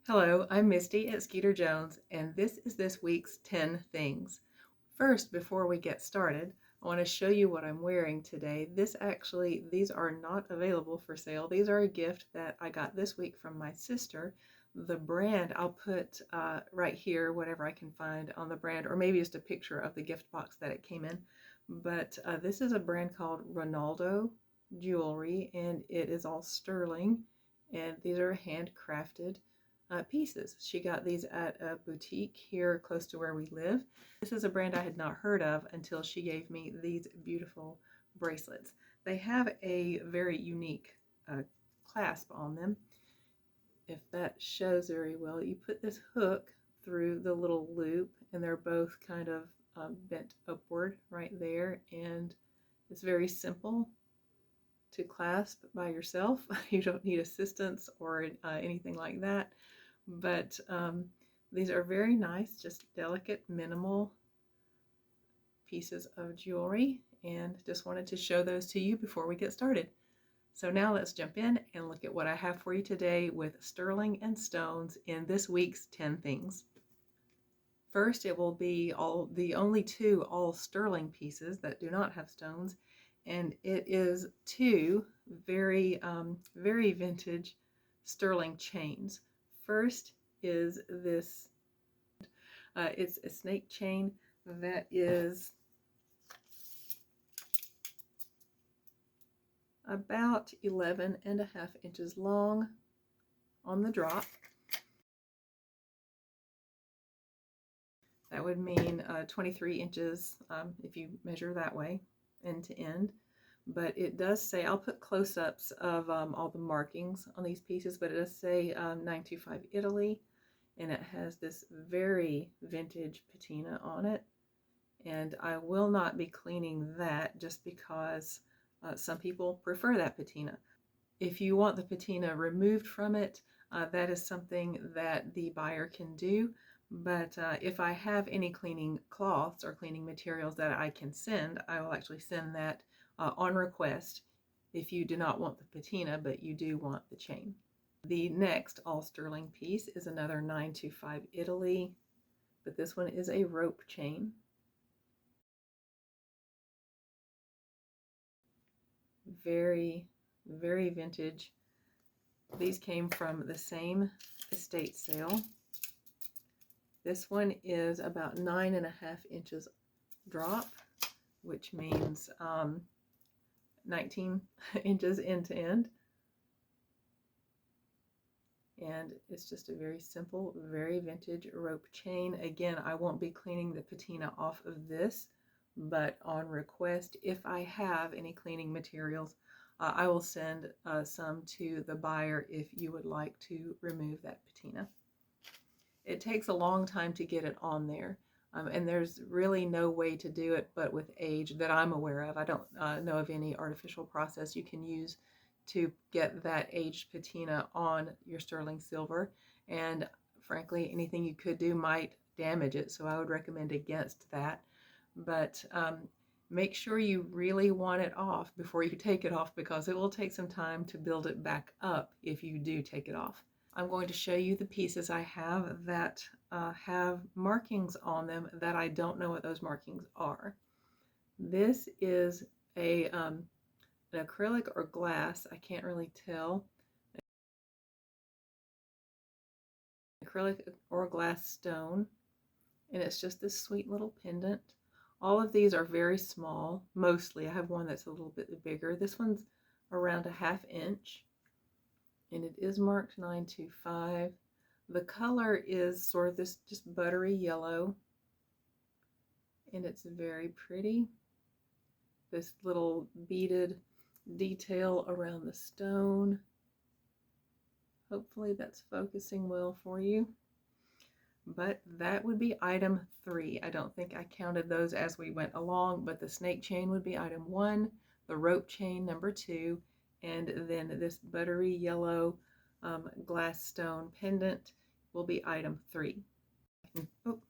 Hello, I'm Misty at Skeeterjones, and this is this week's 10 things. First, before we get started, I want to show you what I'm wearing today. These are not available for sale. These are a gift that I got this week from my sister. The brand, I'll put right here, whatever I can find on the brand, or maybe just a picture of the gift box that it came in. But this is a brand called Ronaldo Jewelry, and it is all sterling, and these are handcrafted pieces. She got these at a boutique here close to where we live. This is a brand I had not heard of until she gave me these beautiful bracelets. They have a very unique clasp on them. If that shows very well, you put this hook through the little loop, and they're both kind of bent upward right there, and it's very simple to clasp by yourself. You don't need assistance or anything like that. But these are very nice, just delicate, minimal pieces of jewelry, and just wanted to show those to you before we get started. So now let's jump in and look at what I have for you today with sterling and stones in this week's 10 things. First, it will be the only two all sterling pieces that do not have stones, and it is two very vintage sterling chains. First is this, it's a snake chain that is about 11.5 inches long on the drop. That would mean 23 inches if you measure that way, end to end. But it does say, I'll put close-ups of all the markings on these pieces, but it does say 925 Italy, and it has this very vintage patina on it. And I will not be cleaning that just because some people prefer that patina. If you want the patina removed from it, that is something that the buyer can do. But if I have any cleaning cloths or cleaning materials that I can send, I will actually send that on request if you do not want the patina, but you do want the chain. The next all sterling piece is another 925 Italy, but this one is a rope chain. Very vintage. These came from the same estate sale. This one is about 9.5 inches drop, which means 19 inches end to end. And it's just a very simple, very vintage rope chain. Again, I won't be cleaning the patina off of this, but on request, if I have any cleaning materials, I will send some to the buyer if you would like to remove that patina. It takes a long time to get it on there, and there's really no way to do it but with age that I'm aware of. I don't know of any artificial process you can use to get that aged patina on your sterling silver, and frankly, anything you could do might damage it, so I would recommend against that. But make sure you really want it off before you take it off, because it will take some time to build it back up if you do take it off. I'm going to show you the pieces I have that have markings on them that I don't know what those markings are. This is an acrylic or glass, I can't really tell. Acrylic or glass stone, and it's just this sweet little pendant. All of these are very small, mostly. I have one that's a little bit bigger. This one's around 1/2 inch, and it is marked 925. The color is sort of this just buttery yellow, and it's very pretty. This little beaded detail around the stone. Hopefully that's focusing well for you. But that would be item 3. I don't think I counted those as we went along, but the snake chain would be item 1, the rope chain number 2, and then this buttery yellow glass stone pendant will be item 3. Oh,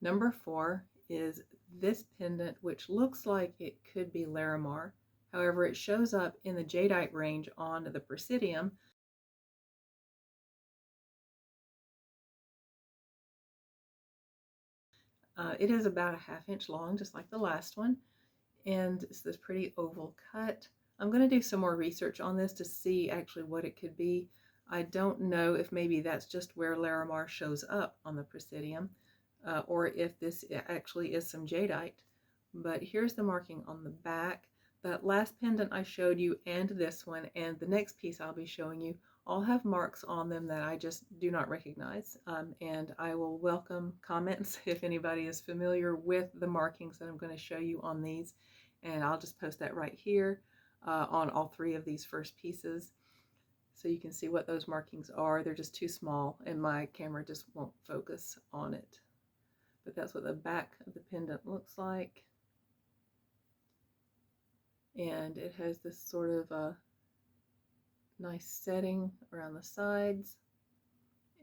number 4 is this pendant, which looks like it could be Larimar. However, it shows up in the jadeite range on the Presidium, It is about a 1/2 inch long, just like the last one, and it's this pretty oval cut. I'm going to do some more research on this to see actually what it could be. I don't know if maybe that's just where Larimar shows up on the Presidium, or if this actually is some jadeite. But here's the marking on the back. That last pendant I showed you and this one and the next piece I'll be showing you all have marks on them that I just do not recognize. And I will welcome comments if anybody is familiar with the markings that I'm going to show you on these. And I'll just post that right here on all 3 of these first pieces, so you can see what those markings are. They're just too small and my camera just won't focus on it. But that's what the back of the pendant looks like. And it has this sort of a nice setting around the sides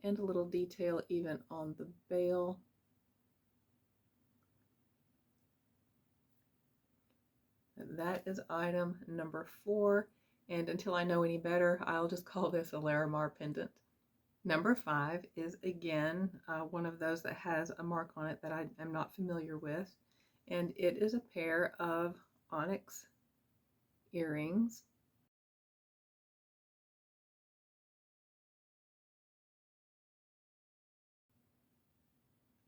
and a little detail even on the bail. And that is item number 4, and until I know any better, I'll just call this a Larimar pendant. Number 5 is again one of those that has a mark on it that I am not familiar with, and it is a pair of onyx earrings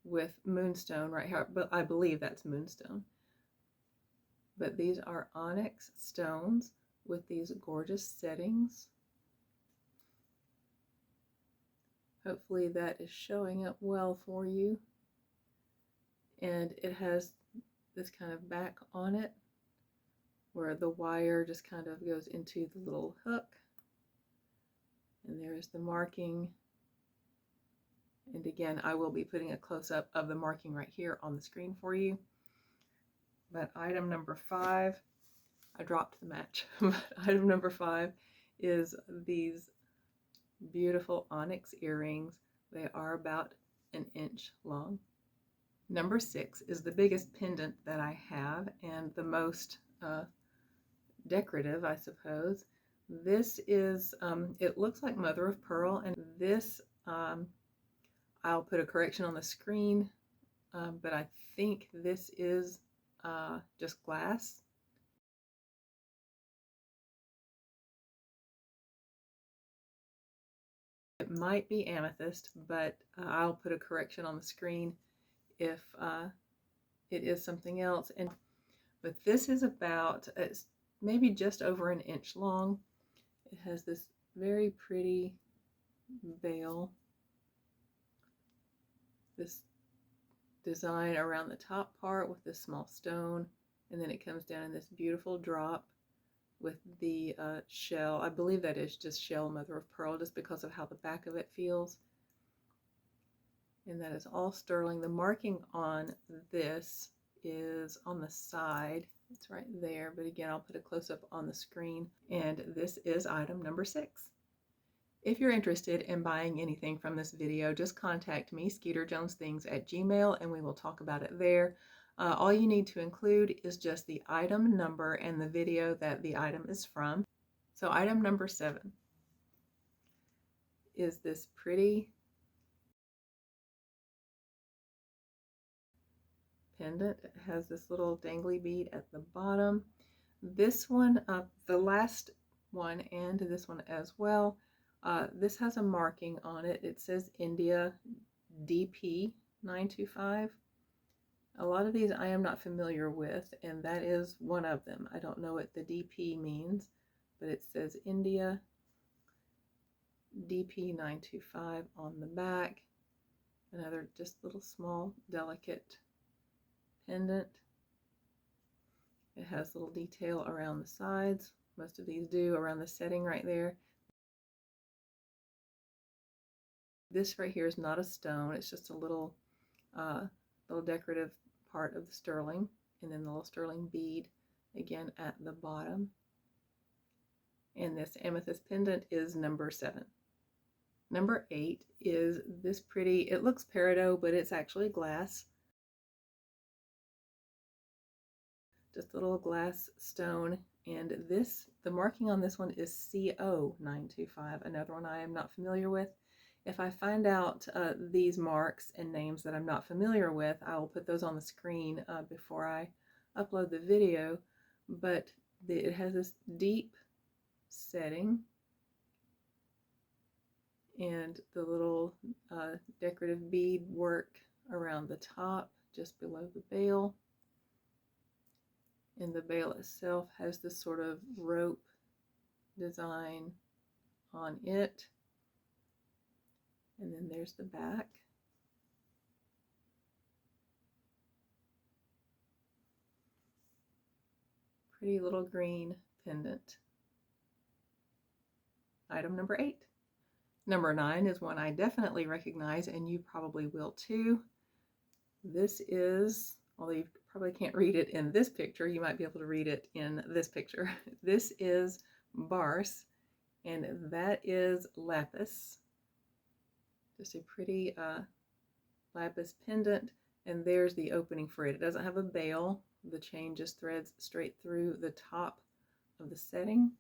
with moonstone right here, but I believe that's moonstone. But these are onyx stones with these gorgeous settings. Hopefully that is showing up well for you. And it has this kind of back on it where the wire just kind of goes into the little hook. And there's the marking. And again, I will be putting a close-up of the marking right here on the screen for you. But item number 5, I dropped the match. Item number 5 is these beautiful onyx earrings. They are about 1 inch long. Number 6 is the biggest pendant that I have and the most decorative, I suppose. This is, it looks like mother of pearl, and this, I'll put a correction on the screen, but I think this is just glass. It might be amethyst, but I'll put a correction on the screen if it is something else. But this is about, it's maybe just over 1 inch long. It has this very pretty bail, this design around the top part with this small stone, and then it comes down in this beautiful drop with the shell. I believe that is just shell mother of pearl, just because of how the back of it feels. And that is all sterling. The marking on this is on the side. It's right there, but again, I'll put a close-up on the screen. And this is item number 6. If you're interested in buying anything from this video, just contact me, skeeterjonesthings at gmail, and we will talk about it there. All you need to include is just the item number and the video that the item is from. So item number 7 is this pretty pendant. It has this little dangly bead at the bottom. This one, the last one, and this one as well, this has a marking on it. It says India DP 925. A lot of these I am not familiar with, and that is one of them. I don't know what the DP means, but it says India DP 925 on the back. Another just little small delicate pendant. It has little detail around the sides. Most of these do, around the setting right there. This right here is not a stone. It's just a little decorative part of the sterling, and then the little sterling bead again at the bottom. And this amethyst pendant is number 7. Number 8 is this pretty, it looks peridot, but it's actually glass. Just a little glass stone, and this, the marking on this one is CO 925, another one I am not familiar with. If I find out these marks and names that I'm not familiar with, I will put those on the screen before I upload the video. But it has this deep setting, and the little decorative bead work around the top just below the bail. And the bail itself has this sort of rope design on it. And then there's the back. Pretty little green pendant. Item number 8. Number 9 is one I definitely recognize, and you probably will too. This is, although you probably can't read it in this picture, you might be able to read it in this picture. This is Barse, and that is lapis. Just a pretty lapis pendant, and there's the opening for it. It doesn't have a bail. The chain just threads straight through the top of the setting.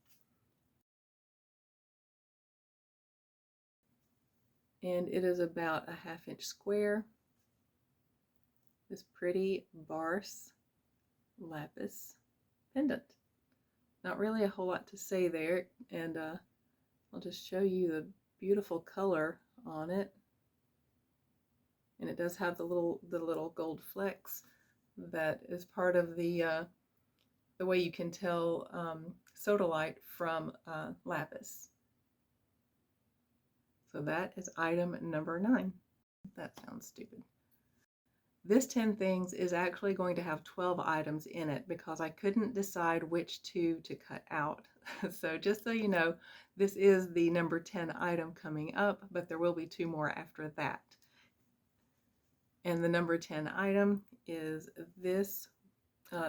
And it is about a 1/2 inch square. This pretty Barse lapis pendant. Not really a whole lot to say there, and I'll just show you the beautiful color on it. And it does have the little gold flecks that is part of the way you can tell sodalite from lapis. So that is item number 9. That sounds stupid. This 10 things is actually going to have 12 items in it because I couldn't decide which 2 to cut out. So just so you know, this is the number 10 item coming up, but there will be 2 more after that. And the number 10 item is this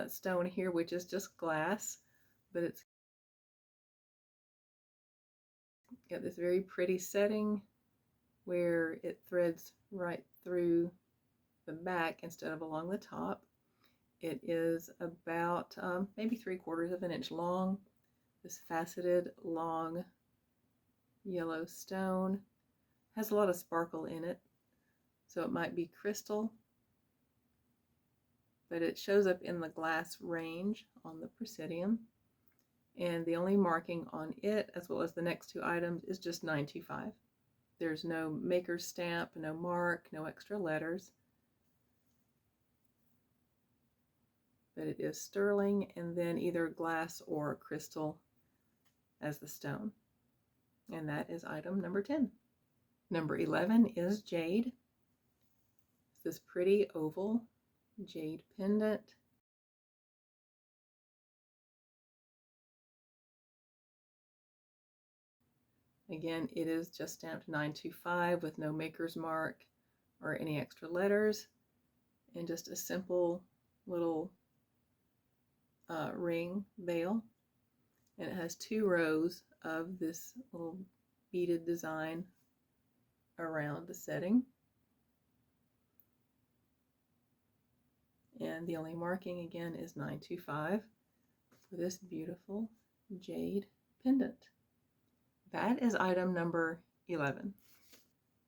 stone here, which is just glass, but it's got this very pretty setting where it threads right through the back instead of along the top. It is about maybe 3/4 of an inch long. This faceted long yellow stone has a lot of sparkle in it, so it might be crystal, but it shows up in the glass range on the Presidium, and the only marking on it, as well as the next 2 items, is just 925. There's no maker's stamp, no mark, no extra letters. But it is sterling, and then either glass or crystal as the stone. And that is item number 10. Number 11 is jade. It's this pretty oval jade pendant. Again, it is just stamped 925 with no maker's mark or any extra letters, and just a simple little ring bail. And it has 2 rows of this little beaded design around the setting. And the only marking again is 925 for this beautiful jade pendant. That is item number 11.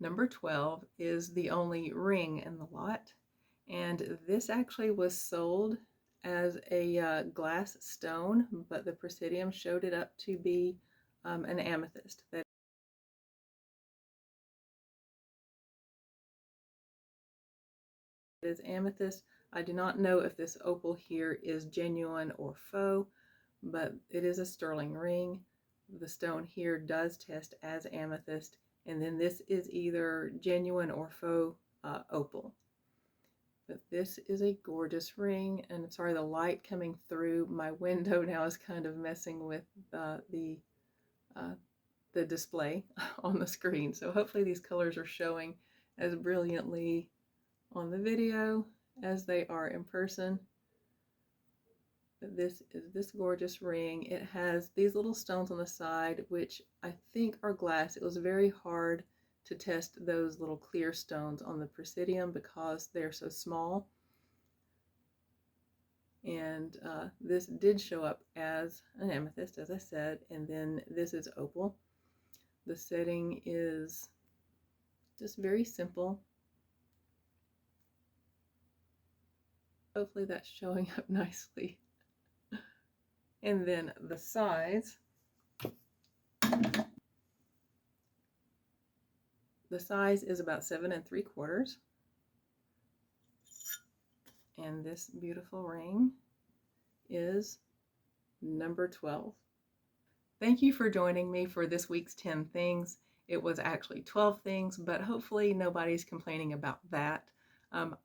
Number 12 is the only ring in the lot, and this actually was sold as a glass stone, but the Presidium showed it up to be an amethyst. That is amethyst. I do not know if this opal here is genuine or faux, but it is a sterling ring. The stone here does test as amethyst, and then this is either genuine or faux opal. But this is a gorgeous ring, and sorry, the light coming through my window now is kind of messing with the display on the screen. So hopefully these colors are showing as brilliantly on the video as they are in person. But this is this gorgeous ring. It has these little stones on the side, which I think are glass. It was very hard to test those little clear stones on the Presidium because they're so small. And this did show up as an amethyst, as I said, and then this is opal. The setting is Just very simple. Hopefully that's showing up nicely. And then the size. The size is about 7 3/4. And this beautiful ring is number 12. Thank you for joining me for this week's 10 things. It was actually 12 things, but hopefully nobody's complaining about that.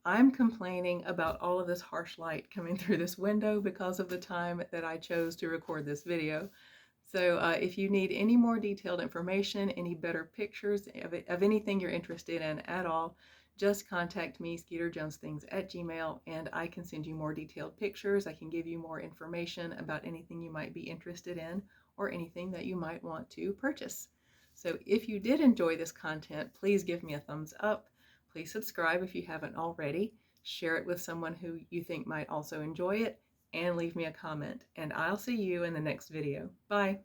I'm complaining about all of this harsh light coming through this window because of the time that I chose to record this video. So if you need any more detailed information, any better pictures of anything you're interested in at all, just contact me, skeeterjonesthings@gmail.com, and I can send you more detailed pictures. I can give you more information about anything you might be interested in or anything that you might want to purchase. So if you did enjoy this content, please give me a thumbs up. Please subscribe if you haven't already. Share it with someone who you think might also enjoy it, and leave me a comment. And I'll see you in the next video. Bye.